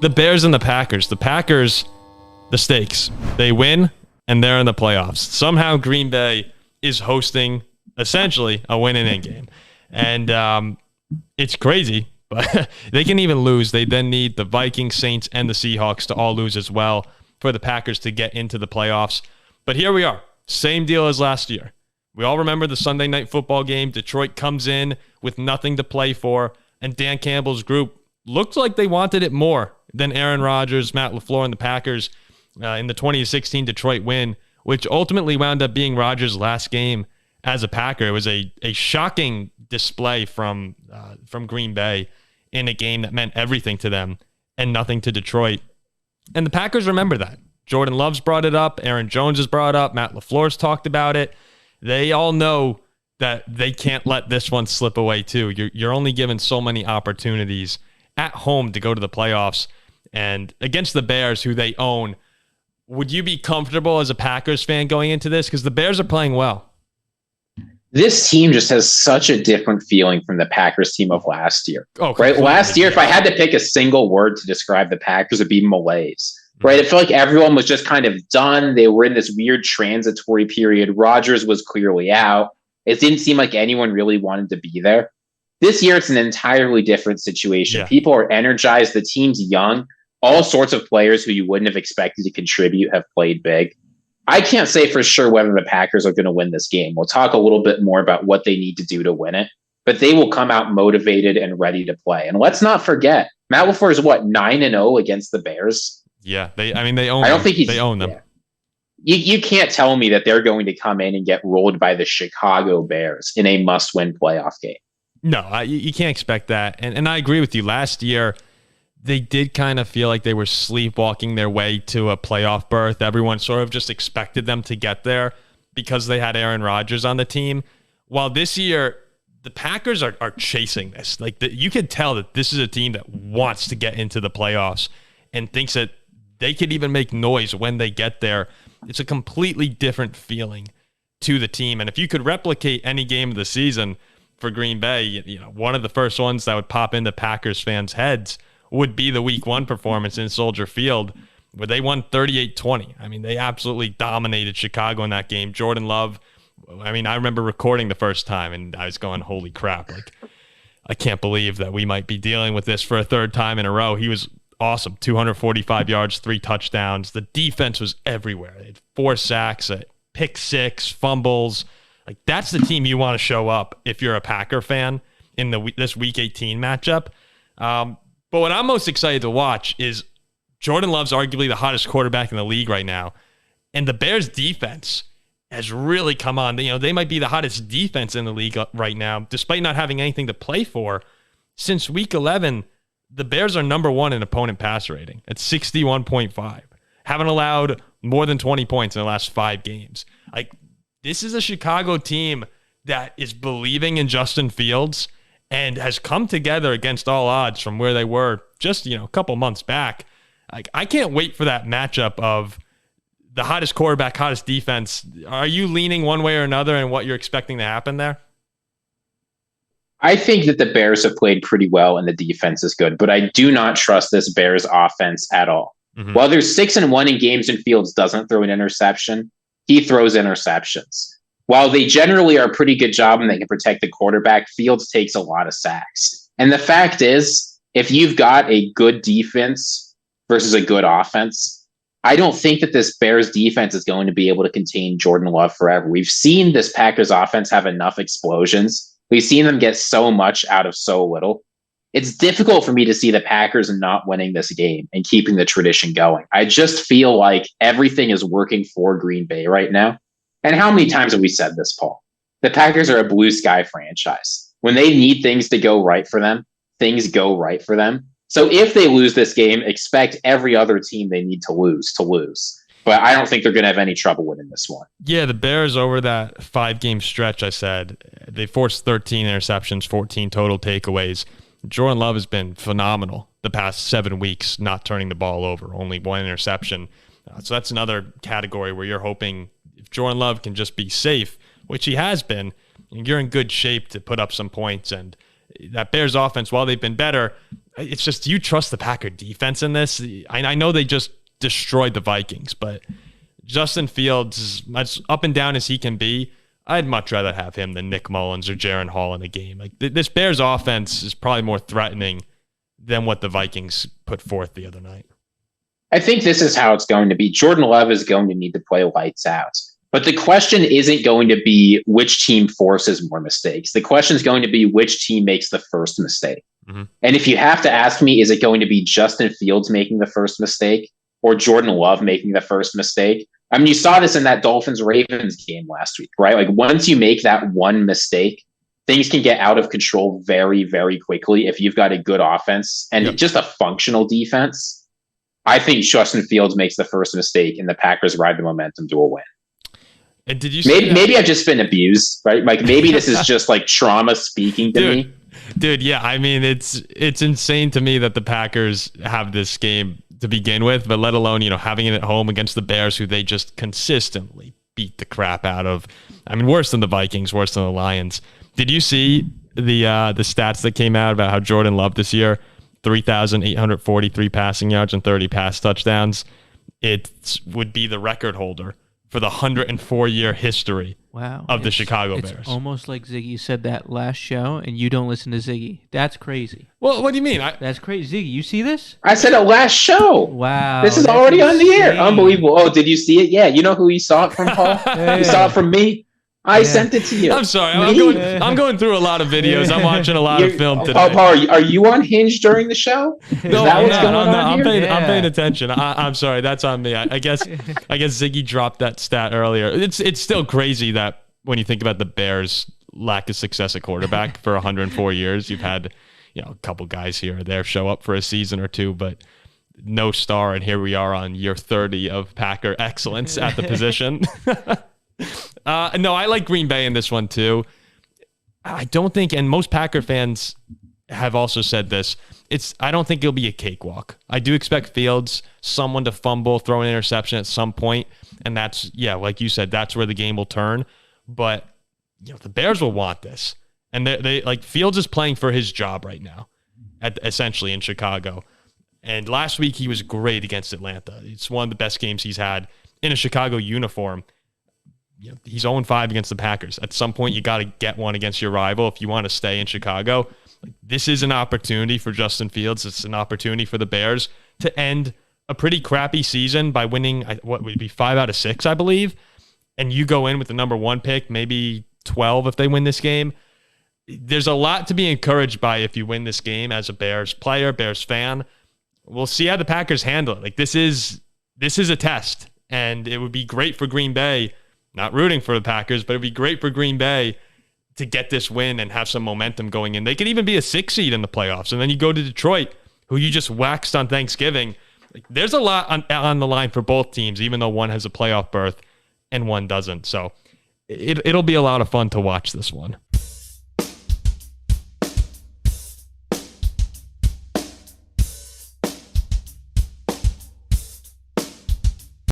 The Bears and the Packers. The Packers, the stakes. They win, and they're in the playoffs. Somehow Green Bay is hosting, essentially, a win-and-in game. And it's crazy, but they can even lose. They then need the Vikings, Saints, and the Seahawks to all lose as well for the Packers to get into the playoffs. But here we are. Same deal as last year. We all remember the Sunday Night Football game. Detroit comes in with nothing to play for, and Dan Campbell's group looked like they wanted it more than Aaron Rodgers, Matt LaFleur, and the Packers in the 2016 Detroit win, which ultimately wound up being Rodgers' last game as a Packer. It was a shocking display from Green Bay in a game that meant everything to them and nothing to Detroit. And the Packers remember that. Jordan Love's brought it up. Aaron Jones has brought it up. Matt LaFleur's talked about it. They all know that they can't let this one slip away too. You're only given so many opportunities at home to go to the playoffs. And against the Bears, who they own, would you be comfortable as a Packers fan going into this? Because the Bears are playing well. This team just has such a different feeling from the Packers team of last year. Oh, right? Last year, if I had to pick a single word to describe the Packers, it'd be malaise. Right? It felt like everyone was just kind of done. They were in this weird transitory period. Rodgers was clearly out. It didn't seem like anyone really wanted to be there. This year, it's an entirely different situation. Yeah. People are energized. The team's young. All sorts of players who you wouldn't have expected to contribute have played big. I can't say for sure whether the Packers are going to win this game. We'll talk a little bit more about what they need to do to win it, but they will come out motivated and ready to play. And let's not forget, Matt LaFleur is 9-0 against the Bears. Yeah, they own. I don't think they own them. Yeah. You can't tell me that they're going to come in and get rolled by the Chicago Bears in a must-win playoff game. No, you can't expect that. And I agree with you. Last year, they did kind of feel like they were sleepwalking their way to a playoff berth. Everyone sort of just expected them to get there because they had Aaron Rodgers on the team. While this year, the Packers are chasing this. You could tell that this is a team that wants to get into the playoffs and thinks that they could even make noise when they get there. It's a completely different feeling to the team. And if you could replicate any game of the season for Green Bay, one of the first ones that would pop into Packers fans' heads would be the Week 1 performance in Soldier Field, where they won 38-20. I mean, they absolutely dominated Chicago in that game. Jordan Love, I remember recording the first time, and I was going, holy crap. I can't believe that we might be dealing with this for a third time in a row. He was awesome. 245 yards, 3 touchdowns. The defense was everywhere. They had 4 sacks, a pick 6, fumbles. That's the team you want to show up if you're a Packer fan in this Week 18 matchup. But what I'm most excited to watch is Jordan Love's arguably the hottest quarterback in the league right now. And the Bears defense has really come on. They might be the hottest defense in the league right now, despite not having anything to play for. Since Week 11, the Bears are number 1 in opponent pass rating at 61.5. Haven't allowed more than 20 points in the last 5 games. This is a Chicago team that is believing in Justin Fields and has come together against all odds from where they were just, a couple months back. I can't wait for that matchup of the hottest quarterback, hottest defense. Are you leaning one way or another in what you're expecting to happen there? I think that the Bears have played pretty well and the defense is good, but I do not trust this Bears offense at all. Mm-hmm. While they're 6-1 in games and Fields doesn't throw an interception, he throws interceptions. While they generally are a pretty good job and they can protect the quarterback, Fields takes a lot of sacks. And the fact is, if you've got a good defense versus a good offense, I don't think that this Bears defense is going to be able to contain Jordan Love forever. We've seen this Packers offense have enough explosions. We've seen them get so much out of so little. It's difficult for me to see the Packers not winning this game and keeping the tradition going. I just feel like everything is working for Green Bay right now. And how many times have we said this, Paul? The Packers are a blue sky franchise. When they need things to go right for them, things go right for them. So if they lose this game, expect every other team they need to lose. But I don't think they're going to have any trouble winning this one. Yeah, the Bears over that 5-game stretch, I said, they forced 13 interceptions, 14 total takeaways. Jordan Love has been phenomenal the past 7 weeks, not turning the ball over, only 1 interception. So that's another category where you're hoping if Jordan Love can just be safe, which he has been, you're in good shape to put up some points. And that Bears offense, while they've been better, It's just, do you trust the Packer defense in this? I know they just destroyed the Vikings, but Justin Fields, as up and down as he can be, I'd much rather have him than Nick Mullins or Jaron Hall in a game. Like this Bears offense is probably more threatening than what the Vikings put forth the other night. I think this is how it's going to be. Jordan Love is going to need to play lights out. But the question isn't going to be which team forces more mistakes. The question is going to be which team makes the first mistake. Mm-hmm. And if you have to ask me, is it going to be Justin Fields making the first mistake or Jordan Love making the first mistake? I mean, you saw this in that Dolphins-Ravens game last week, right? Like once you make that one mistake, things can get out of control very, very quickly if you've got a good offense and just a functional defense. I think Justin Fields makes the first mistake and the Packers ride the momentum to a win. And did you see maybe I've just been abused, right? Like maybe this is just like trauma speaking to me. Dude, yeah. I mean, it's insane to me that the Packers have this game to begin with, but let alone, having it at home against the Bears, who they just consistently beat the crap out of. I mean, worse than the Vikings, worse than the Lions. Did you see the stats that came out about how Jordan Love this year, 3,843 passing yards and 30 pass touchdowns? It would be the record holder for the 104-year history of the Chicago Bears. It's almost like Ziggy said that last show, and you don't listen to Ziggy. That's crazy. Well, what do you mean? That's crazy. Ziggy, you see this? I said it last show. Wow. This is already on the air. Unbelievable. Oh, did you see it? Yeah. You know who you saw it from, Paul? You saw it from me? I sent it to you. I'm sorry. I'm going through a lot of videos. I'm watching a lot of film today. Paul, are you on Hinge during the show? No, I'm not. I'm paying attention. I'm sorry. That's on me. I guess Ziggy dropped that stat earlier. It's still crazy that when you think about the Bears' lack of success at quarterback for 104 years, you've had a couple guys here or there show up for a season or two, but no star. And here we are on year 30 of Packer excellence at the position. No, I like Green Bay in this one too. I don't think, and most Packer fans have also said this, I don't think it'll be a cakewalk. I do expect Fields, someone to fumble, throw an interception at some point, and that's, like you said, that's where the game will turn. But the Bears will want this. And they like Fields is playing for his job right now, essentially in Chicago. And last week he was great against Atlanta. It's one of the best games he's had in a Chicago uniform. He's 0-5 against the Packers. At some point, you got to get one against your rival if you want to stay in Chicago. This is an opportunity for Justin Fields. It's an opportunity for the Bears to end a pretty crappy season by winning, what would be 5 out of 6, I believe. And you go in with the number 1 pick, maybe 12 if they win this game. There's a lot to be encouraged by if you win this game as a Bears player, Bears fan. We'll see how the Packers handle it. Like this is a test, and it would be great for Green Bay. Not rooting for the Packers, but it'd be great for Green Bay to get this win and have some momentum going in. They could even be a 6 seed in the playoffs. And then you go to Detroit, who you just waxed on Thanksgiving. There's a lot on the line for both teams, even though one has a playoff berth and one doesn't. So it'll be a lot of fun to watch this one.